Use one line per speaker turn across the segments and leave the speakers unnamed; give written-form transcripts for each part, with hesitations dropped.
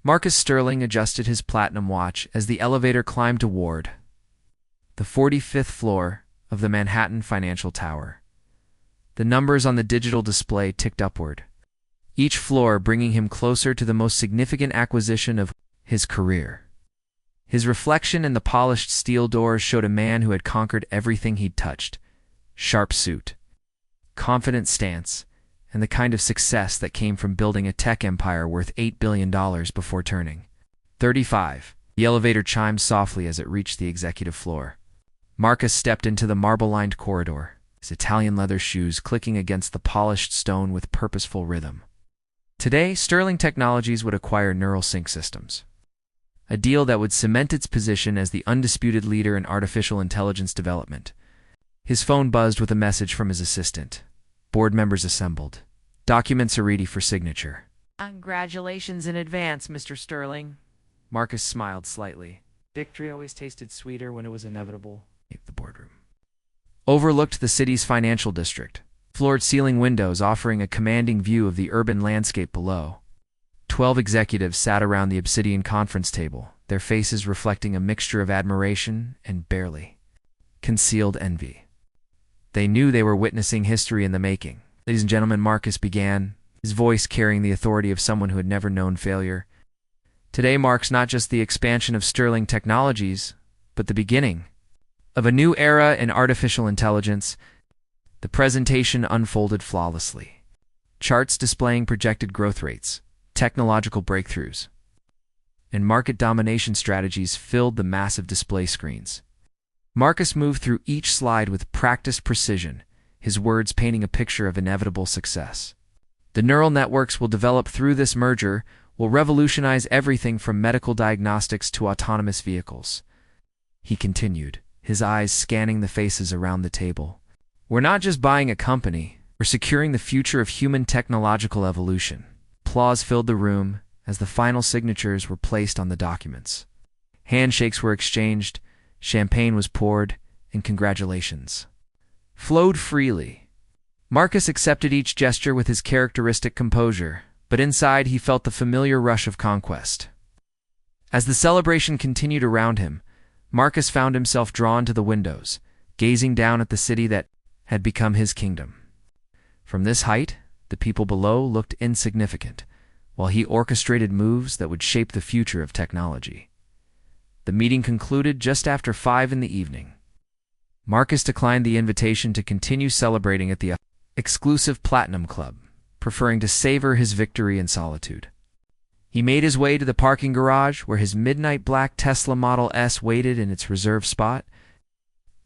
Marcus Sterling adjusted his platinum watch as the elevator climbed toward the 45th floor of the Manhattan Financial Tower. The numbers on the digital display ticked upward, each floor bringing him closer to the most significant acquisition of his career. His reflection in the polished steel doors showed a man who had conquered everything he'd touched: sharp suit, confident stance, and the kind of success that came from building a tech empire worth $8 billion before turning 35. The elevator chimed softly as it reached the executive floor. Marcus stepped into the marble-lined corridor, his Italian leather shoes clicking against the polished stone with purposeful rhythm. Today, Sterling Technologies would acquire Neural Sync Systems, a deal that would cement its position as the undisputed leader in artificial intelligence development. His phone buzzed with a message from his assistant. Board members assembled. Documents are ready for signature.
Congratulations in advance, Mr. Sterling.
Marcus smiled slightly. Victory always tasted sweeter when it was inevitable. The boardroom overlooked the city's financial district, floor-to-ceiling windows offering a commanding view of the urban landscape below. 12 executives sat around the obsidian conference table, their faces reflecting a mixture of admiration and barely concealed envy. They knew they were witnessing history in the making. Ladies and gentlemen, Marcus began, his voice carrying the authority of someone who had never known failure. Today marks not just the expansion of Sterling Technologies, but the beginning of a new era in artificial intelligence. The presentation unfolded flawlessly. Charts displaying projected growth rates, technological breakthroughs, and market domination strategies filled the massive display screens. Marcus moved through each slide with practiced precision, his words painting a picture of inevitable success. The neural networks we'll develop through this merger will revolutionize everything from medical diagnostics to autonomous vehicles. He continued, his eyes scanning the faces around the table. We're not just buying a company, we're securing the future of human technological evolution. Applause filled the room as the final signatures were placed on the documents. Handshakes were exchanged, champagne was poured, and congratulations flowed freely. Marcus accepted each gesture with his characteristic composure, but inside he felt the familiar rush of conquest. As the celebration continued around him, Marcus found himself drawn to the windows, gazing down at the city that had become his kingdom. From this height, the people below looked insignificant, while he orchestrated moves that would shape the future of technology. The meeting concluded just after 5 in the evening. Marcus declined the invitation to continue celebrating at the exclusive Platinum Club, preferring to savor his victory in solitude. He made his way to the parking garage where his midnight black Tesla Model S waited in its reserved spot.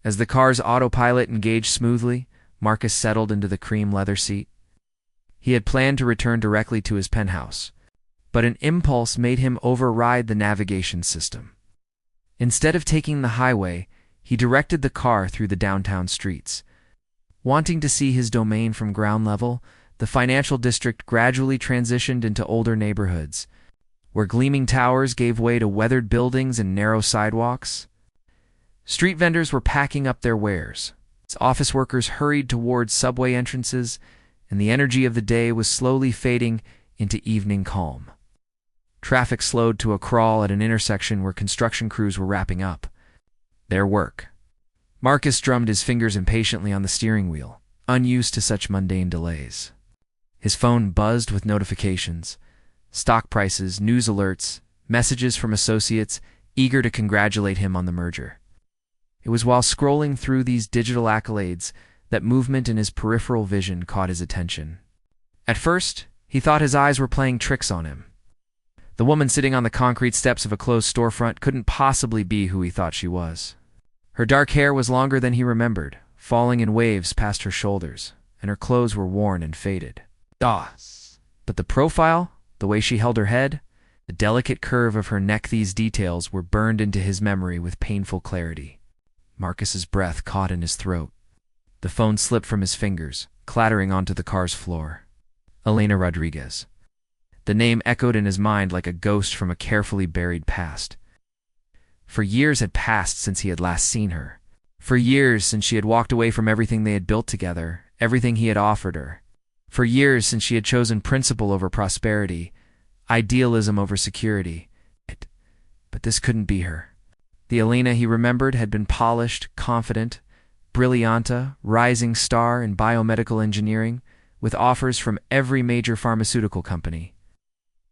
As the car's autopilot engaged smoothly, Marcus settled into the cream leather seat. He had planned to return directly to his penthouse, but an impulse made him override the navigation system. Instead of taking the highway, he directed the car through the downtown streets. Wanting to see his domain from ground level, the financial district gradually transitioned into older neighborhoods, where gleaming towers gave way to weathered buildings and narrow sidewalks. Street vendors were packing up their wares. Office workers hurried towards subway entrances, and the energy of the day was slowly fading into evening calm. Traffic slowed to a crawl at an intersection where construction crews were wrapping up their work. Marcus drummed his fingers impatiently on the steering wheel, unused to such mundane delays. His phone buzzed with notifications, stock prices, news alerts, messages from associates eager to congratulate him on the merger. It was while scrolling through these digital accolades that movement in his peripheral vision caught his attention. At first, he thought his eyes were playing tricks on him. The woman sitting on the concrete steps of a closed storefront couldn't possibly be who he thought she was. Her dark hair was longer than he remembered, falling in waves past her shoulders, and her clothes were worn and faded. But the profile, the way she held her head, the delicate curve of her neck, these details were burned into his memory with painful clarity. Marcus's breath caught in his throat. The phone slipped from his fingers, clattering onto the car's floor. Elena Rodriguez. The name echoed in his mind like a ghost from a carefully buried past. For years had passed since he had last seen her. For years since she had walked away from everything they had built together, everything he had offered her. For years since she had chosen principle over prosperity, Idealism over security. But this couldn't be her. The Alina he remembered had been polished, confident, brillianta, rising star in biomedical engineering, with offers from every major pharmaceutical company.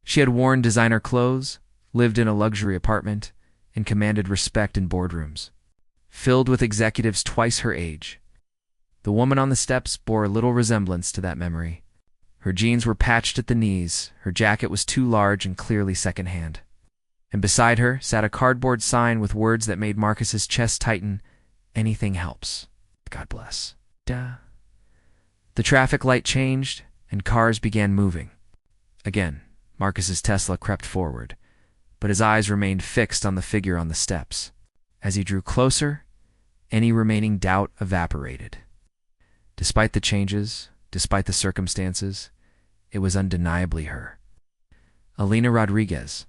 She had worn designer clothes, lived in a luxury apartment, and commanded respect in boardrooms, filled with executives twice her age. The woman on the steps bore little resemblance to that memory. Her jeans were patched at the knees, her jacket was too large and clearly secondhand. And beside her sat a cardboard sign with words that made Marcus's chest tighten, "Anything helps. God bless." Duh. The traffic light changed, and cars began moving. Again, Marcus's Tesla crept forward, but his eyes remained fixed on the figure on the steps. As he drew closer, any remaining doubt evaporated. Despite the changes, despite the circumstances, it was undeniably her. Alina Rodriguez,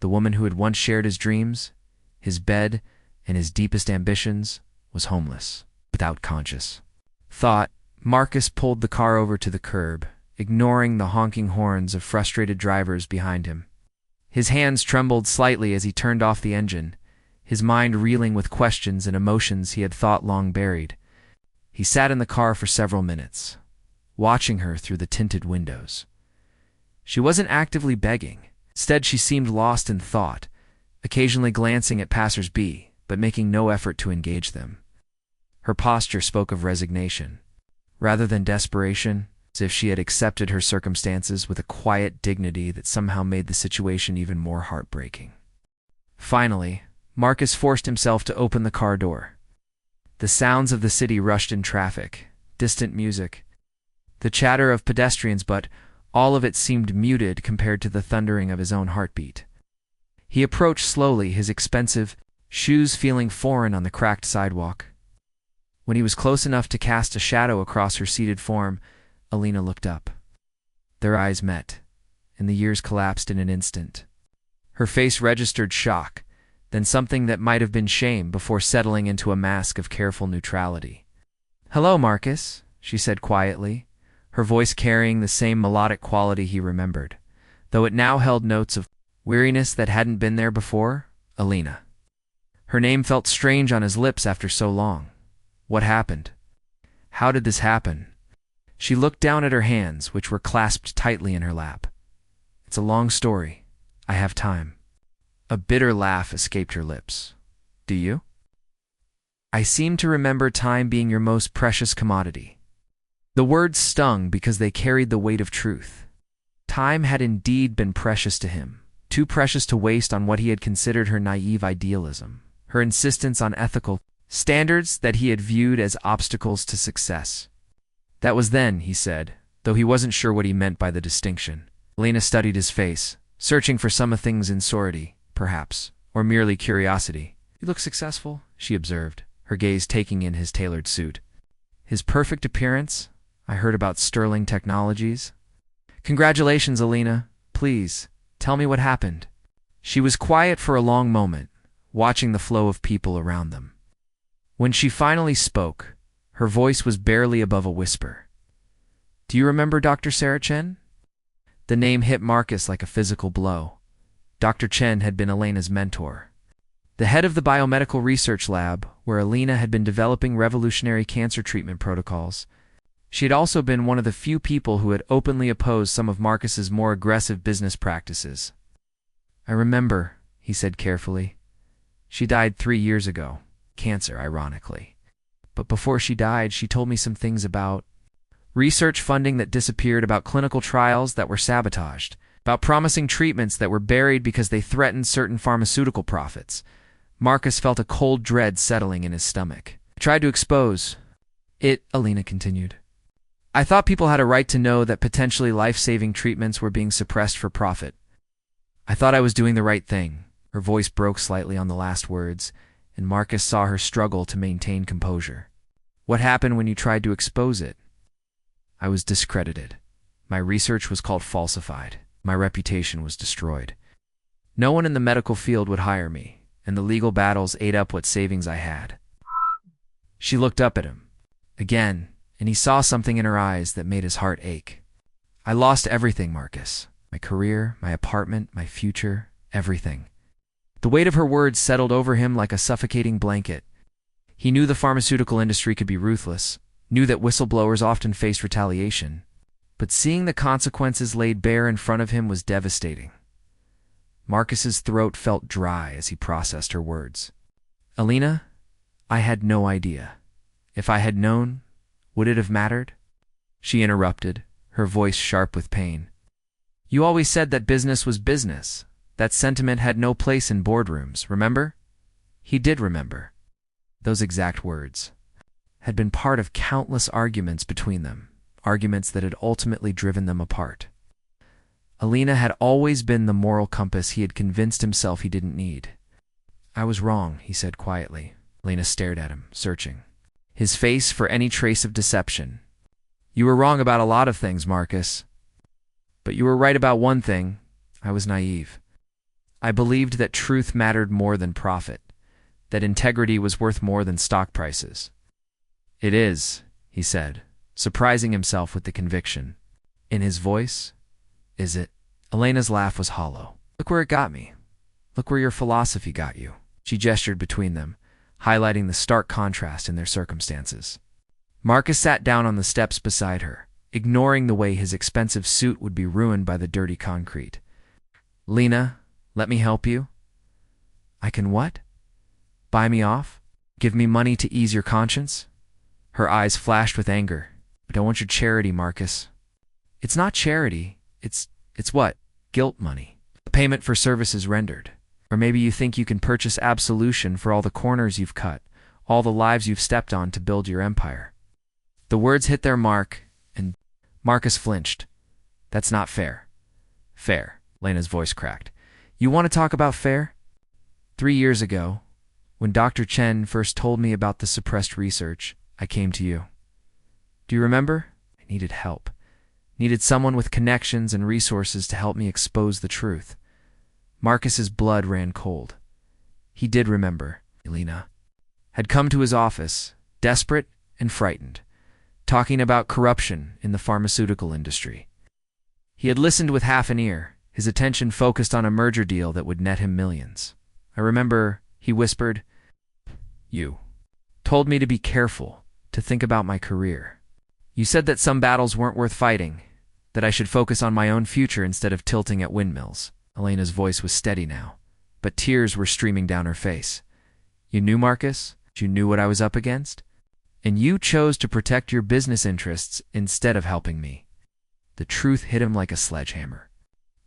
the woman who had once shared his dreams, his bed, and his deepest ambitions, was homeless, without conscious thought. Marcus pulled the car over to the curb, ignoring the honking horns of frustrated drivers behind him. His hands trembled slightly as he turned off the engine, his mind reeling with questions and emotions he had thought long buried. He sat in the car for several minutes, watching her through the tinted windows. She wasn't actively begging. Instead, she seemed lost in thought, occasionally glancing at passers-by, but making no effort to engage them. Her posture spoke of resignation, rather than desperation, as if she had accepted her circumstances with a quiet dignity that somehow made the situation even more heartbreaking. Finally, Marcus forced himself to open the car door. The sounds of the city rushed in traffic, distant music, the chatter of pedestrians, but all of it seemed muted compared to the thundering of his own heartbeat. He approached slowly, his expensive shoes feeling foreign on the cracked sidewalk. When he was close enough to cast a shadow across her seated form, Alina looked up. Their eyes met, and the years collapsed in an instant. Her face registered shock, then something that might have been shame before settling into a mask of careful neutrality. "Hello, Marcus," she said quietly, her voice carrying the same melodic quality he remembered, though it now held notes of weariness that hadn't been there before. Alina. Her name felt strange on his lips after so long. What happened? How did this happen? She looked down at her hands, which were clasped tightly in her lap. "It's a long story. I have time." A bitter laugh escaped her lips. "Do you?" "I seem to remember time being your most precious commodity." The words stung because they carried the weight of truth. Time had indeed been precious to him, too precious to waste on what he had considered her naive idealism, her insistence on ethical standards that he had viewed as obstacles to success. That was then, he said, though he wasn't sure what he meant by the distinction. Alina studied his face, searching for some of things in sorority, perhaps, or merely curiosity. "You look successful," she observed, her gaze taking in his tailored suit. His perfect appearance. I heard about Sterling Technologies. "Congratulations, Alina. Please, tell me what happened." She was quiet for a long moment, watching the flow of people around them. When she finally spoke, her voice was barely above a whisper. "Do you remember Dr. Sarah Chen?" The name hit Marcus like a physical blow. Dr. Chen had been Alina's mentor, the head of the biomedical research lab where Alina had been developing revolutionary cancer treatment protocols. She had also been one of the few people who had openly opposed some of Marcus's more aggressive business practices. "I remember," he said carefully. "She died 3 years ago. Cancer, ironically. But before she died, she told me some things about research funding that disappeared, about clinical trials that were sabotaged, about promising treatments that were buried because they threatened certain pharmaceutical profits." Marcus felt a cold dread settling in his stomach. "I tried to expose it," Alina continued. "I thought people had a right to know that potentially life-saving treatments were being suppressed for profit. I thought I was doing the right thing." Her voice broke slightly on the last words, and Marcus saw her struggle to maintain composure. "What happened when you tried to expose it?" "I was discredited. My research was called falsified. My reputation was destroyed. No one in the medical field would hire me, and the legal battles ate up what savings I had." She looked up at him again, and he saw something in her eyes that made his heart ache. "I lost everything, Marcus. My career, my apartment, my future, everything. The weight of her words settled over him like a suffocating blanket. He knew the pharmaceutical industry could be ruthless, knew that whistleblowers often faced retaliation, but seeing the consequences laid bare in front of him was devastating. Marcus's throat felt dry as he processed her words. Alina, I had no idea. If I had known, would it have mattered? She interrupted, her voice sharp with pain. You always said that business was business. That sentiment had no place in boardrooms, remember? He did remember. Those exact words had been part of countless arguments between them, arguments that had ultimately driven them apart. Alina had always been the moral compass he had convinced himself he didn't need. I was wrong, he said quietly. Alina stared at him, searching his face for any trace of deception. You were wrong about a lot of things, Marcus. But you were right about one thing. I was naive. I believed that truth mattered more than profit, that integrity was worth more than stock prices. It is, he said, surprising himself with the conviction. In his voice, is it? Elena's laugh was hollow. Look where it got me. Look where your philosophy got you. She gestured between them, highlighting the stark contrast in their circumstances. Marcus sat down on the steps beside her, ignoring the way his expensive suit would be ruined by the dirty concrete. Lena, let me help you? I can what? Buy me off? Give me money to ease your conscience? Her eyes flashed with anger. But I want your charity, Marcus. It's not charity. It's what? Guilt money. A payment for services rendered. Or maybe you think you can purchase absolution for all the corners you've cut, all the lives you've stepped on to build your empire. The words hit their mark, and Marcus flinched. That's not fair. Fair, Lena's voice cracked. You want to talk about fair? 3 years ago, when Dr. Chen first told me about the suppressed research, I came to you. Do you remember? I needed help. Needed someone with connections and resources to help me expose the truth. Marcus's blood ran cold. He did remember. Elena had come to his office, desperate and frightened, talking about corruption in the pharmaceutical industry. He had listened with half an ear, his attention focused on a merger deal that would net him millions. I remember, he whispered, you told me to be careful, to think about my career. You said that some battles weren't worth fighting, that I should focus on my own future instead of tilting at windmills. Elena's voice was steady now, but tears were streaming down her face. You knew, Marcus? You knew what I was up against? And you chose to protect your business interests instead of helping me. The truth hit him like a sledgehammer.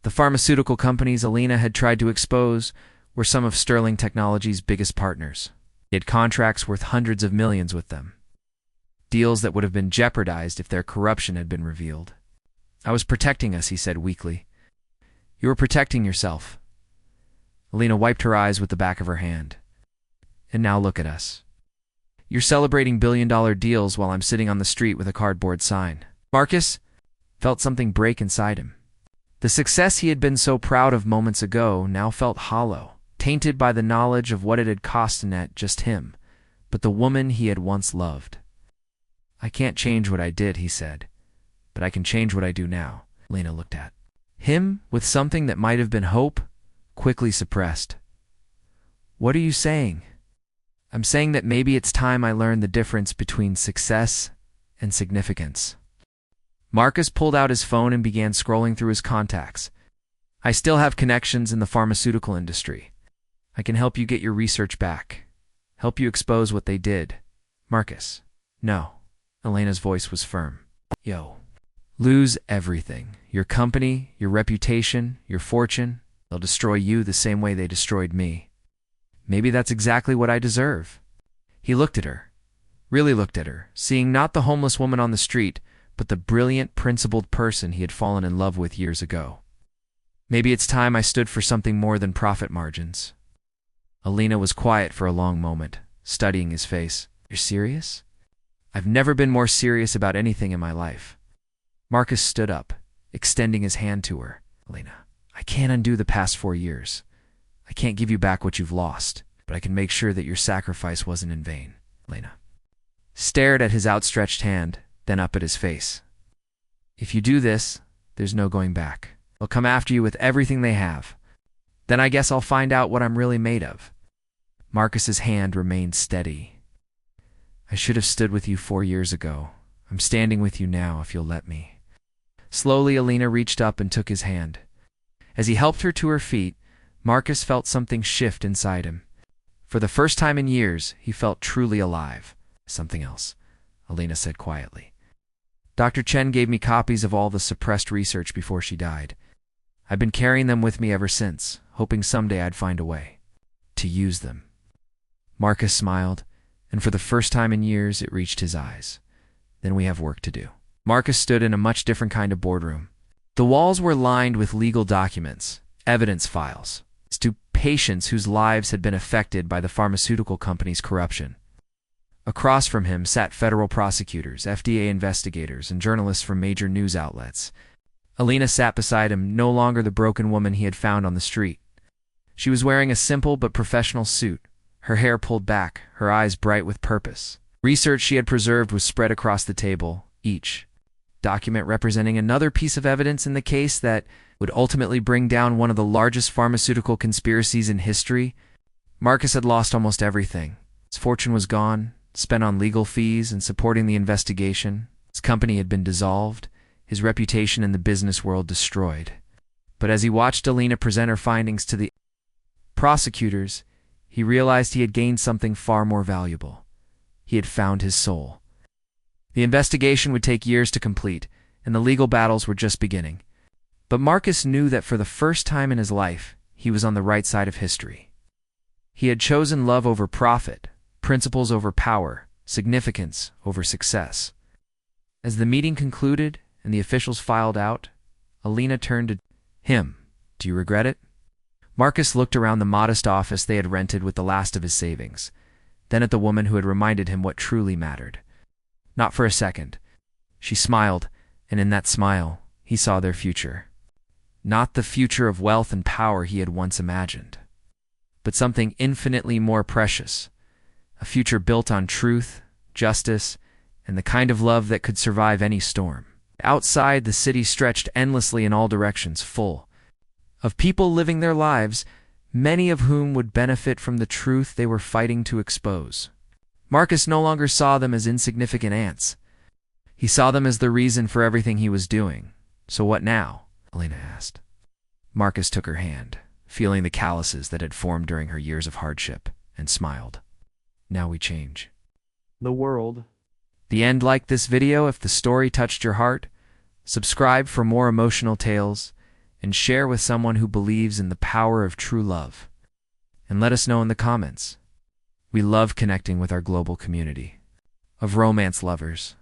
The pharmaceutical companies Alina had tried to expose were some of Sterling Technology's biggest partners. He had contracts worth hundreds of millions with them. Deals that would have been jeopardized if their corruption had been revealed. I was protecting us, he said weakly. You were protecting yourself. Alina wiped her eyes with the back of her hand. And now look at us. You're celebrating billion-dollar deals while I'm sitting on the street with a cardboard sign. Marcus felt something break inside him. The success he had been so proud of moments ago now felt hollow, tainted by the knowledge of what it had cost not just him, but the woman he had once loved. I can't change what I did, he said, but I can change what I do now. Lena looked at him with something that might have been hope, quickly suppressed. What are you saying? I'm saying that maybe it's time I learned the difference between success and significance. Marcus pulled out his phone and began scrolling through his contacts. I still have connections in the pharmaceutical industry. I can help you get your research back. Help you expose what they did. Marcus. No. Elena's voice was firm. Yo. Lose everything. Your company, your reputation, your fortune. They'll destroy you the same way they destroyed me. Maybe that's exactly what I deserve. He looked at her. Really looked at her, seeing not the homeless woman on the street, but the brilliant, principled person he had fallen in love with years ago. Maybe it's time I stood for something more than profit margins. Alina was quiet for a long moment, studying his face. You're serious? I've never been more serious about anything in my life. Marcus stood up, extending his hand to her. Alina, I can't undo the past 4 years. I can't give you back what you've lost, but I can make sure that your sacrifice wasn't in vain. Alina stared at his outstretched hand, then up at his face. If you do this, there's no going back. They'll come after you with everything they have. Then I guess I'll find out what I'm really made of. Marcus's hand remained steady. I should have stood with you 4 years ago. I'm standing with you now, if you'll let me. Slowly, Alina reached up and took his hand. As he helped her to her feet, Marcus felt something shift inside him. For the first time in years, he felt truly alive. Something else, Alina said quietly. Dr. Chen gave me copies of all the suppressed research before she died. I've been carrying them with me ever since, hoping someday I'd find a way to use them. Marcus smiled, and for the first time in years, it reached his eyes. Then we have work to do. Marcus stood in a much different kind of boardroom. The walls were lined with legal documents, evidence files, to patients whose lives had been affected by the pharmaceutical company's corruption. Across from him sat federal prosecutors, FDA investigators, and journalists from major news outlets. Alina sat beside him, no longer the broken woman he had found on the street. She was wearing a simple but professional suit, her hair pulled back, her eyes bright with purpose. Research she had preserved was spread across the table, each document representing another piece of evidence in the case that would ultimately bring down one of the largest pharmaceutical conspiracies in history. Marcus had lost almost everything. His fortune was gone, spent on legal fees and supporting the investigation. His company had been dissolved, his reputation in the business world destroyed. But as he watched Alina present her findings to the prosecutors, he realized he had gained something far more valuable. He had found his soul. The investigation would take years to complete, and the legal battles were just beginning. But Marcus knew that for the first time in his life, he was on the right side of history. He had chosen love over profit, principles over power, significance over success. As the meeting concluded and the officials filed out, Alina turned to him. "Do you regret it?" Marcus looked around the modest office they had rented with the last of his savings, then at the woman who had reminded him what truly mattered. Not for a second. She smiled, and in that smile, he saw their future. Not the future of wealth and power he had once imagined, but something infinitely more precious, a future built on truth, justice, and the kind of love that could survive any storm. Outside, the city stretched endlessly in all directions, full of people living their lives, many of whom would benefit from the truth they were fighting to expose. Marcus no longer saw them as insignificant ants. He saw them as the reason for everything he was doing. "So what now?" Alina asked. Marcus took her hand, feeling the calluses that had formed during her years of hardship, and smiled. "Now we change the world." The end. Like this video if the story touched your heart, subscribe for more emotional tales, and share with someone who believes in the power of true love. And let us know in the comments. We love connecting with our global community of romance lovers.